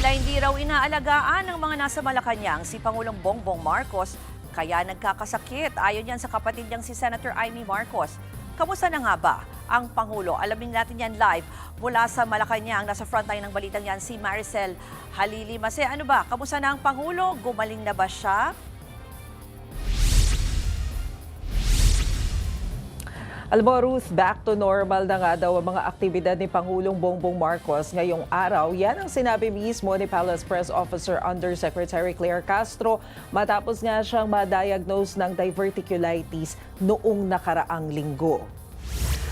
Tila hindi raw inaalagaan ng mga nasa Malacanang si Pangulong Bongbong Marcos, kaya nagkakasakit. Ayon yan sa kapatid niyang si Senator Amy Marcos. Kamusta na nga ba ang Pangulo? Alamin natin yan live mula sa Malacanang. Nasa frontline ng balitang yan si Maricel Halili. Mase, ano ba? Kamusta na ang Pangulo? Gumaling na ba siya? Alam mo, Ruth, back to normal na nga daw ang mga aktibidad ni Pangulong Bongbong Marcos ngayong araw. Yan ang sinabi mismo ni Palace Press Officer Undersecretary Claire Castro matapos nga siyang ma-diagnose ng diverticulitis noong nakaraang linggo.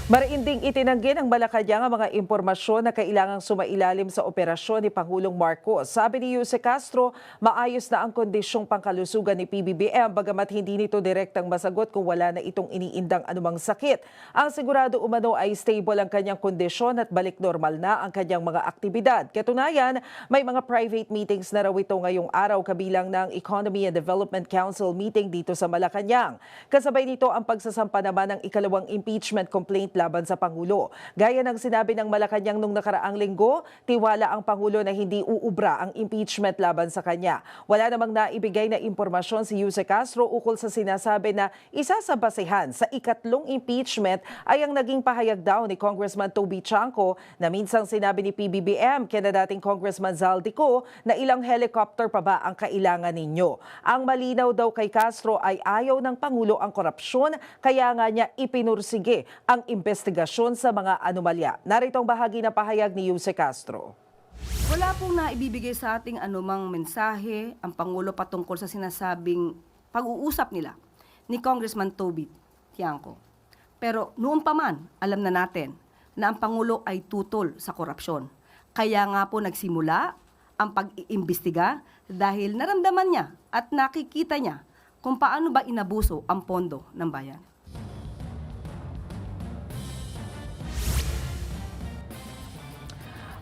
Mariinding itinanggi ng Malacanang ang mga impormasyon na kailangang sumailalim sa operasyon ni Pangulong Marcos. Sabi ni Jose Castro, maayos na ang kondisyong pangkalusugan ni PBBM bagamat hindi nito direktang masagot kung wala na itong iniindang anumang sakit. Ang sigurado umano ay stable ang kanyang kondisyon at balik normal na ang kanyang mga aktibidad. Katunayan, may mga private meetings na raw ito ngayong araw kabilang ng Economy and Development Council meeting dito sa Malacanang. Kasabay nito ang pagsasampa naman ng ikalawang impeachment complaint laban sa Pangulo. Gaya ng sinabi ng Malacanang nung nakaraang linggo, tiwala ang Pangulo na hindi uubra ang impeachment laban sa kanya. Wala namang naibigay na impormasyon si Jose Castro ukol sa sinasabi na isa sa basehan sa ikatlong impeachment ay ang naging pahayag daw ni Congressman Toby Chanco na minsang sinabi ni PBBM kina dating Congressman Zaldico na ilang helicopter pa ba ang kailangan ninyo. Ang malinaw daw kay Castro ay ayaw ng Pangulo ang korupsyon kaya nga niya ipinursige ang investigasyon sa mga anomalya. Narito ang bahagi na pahayag ni Jose Castro. Wala pong naibibigay sa ating anumang mensahe ang Pangulo patungkol sa sinasabing pag-uusap nila ni Congressman Toby Tiangco. Pero noon pa man, alam na natin na ang Pangulo ay tutol sa korupsyon. Kaya nga po nagsimula ang pag-iimbestiga dahil naramdaman niya at nakikita niya kung paano ba inabuso ang pondo ng bayan.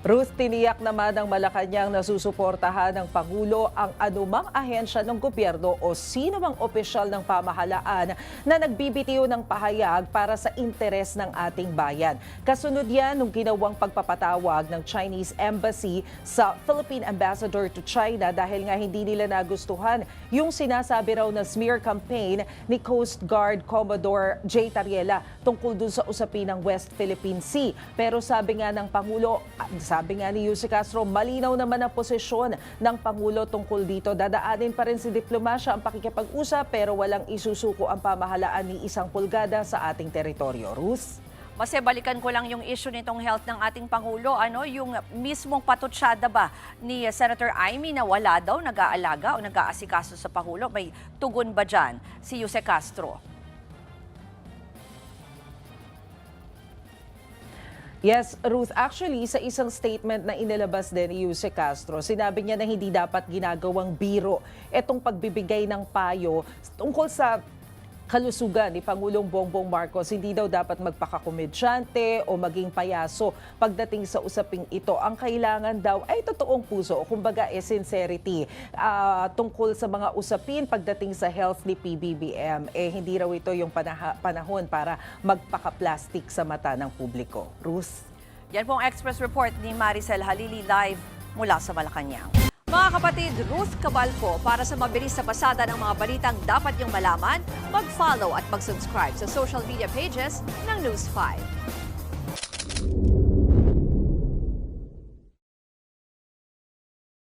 Ruth, tiniyak naman ng Malacanang na susuportahan ng Pangulo ang anumang ahensya ng gobyerno o sino mang opisyal ng pamahalaan na nagbibitiw ng pahayag para sa interes ng ating bayan. Kasunod yan nung ginawang pagpapatawag ng Chinese Embassy sa Philippine Ambassador to China dahil nga hindi nila nagustuhan yung sinasabi raw na smear campaign ni Coast Guard Commodore J. Tariela tungkol dun sa usapin ng West Philippine Sea. Pero sabi nga ng Pangulo, sabi nga ni Jose Castro, malinaw naman ang posisyon ng Pangulo tungkol dito. Dadaanin pa rin si diplomasya ang pakikipag-usap pero walang isusuko ang pamahalaan ni isang pulgada sa ating teritoryo. Ruth? Mase, balikan ko lang yung issue nitong health ng ating Pangulo. Ano, yung mismong patutsyada ba ni Senator Amy na wala daw nag-aalaga o nag-aasikaso sa Pangulo? May tugon ba dyan si Jose Castro? Yes, Ruth. Actually, sa isang statement na inilabas din ni Jose Castro, sinabi niya na hindi dapat ginagawang biro itong pagbibigay ng payo tungkol sa kalusugan ni Pangulong Bongbong Marcos. Hindi daw dapat magpakakomedyante o maging payaso pagdating sa usaping ito. Ang kailangan daw ay totoong puso o kumbaga sincerity tungkol sa mga usapin pagdating sa health ni PBBM. Hindi raw ito yung panahon para magpaka-plastic sa mata ng publiko. Ruth? Yan pong Express Report ni Maricel Halili live mula sa Malacanang. Mga kapatid, Ruth Cabalco, para sa mabilis na pasada ng mga balitang dapat niyong malaman, mag-follow at mag-subscribe sa social media pages ng News 5.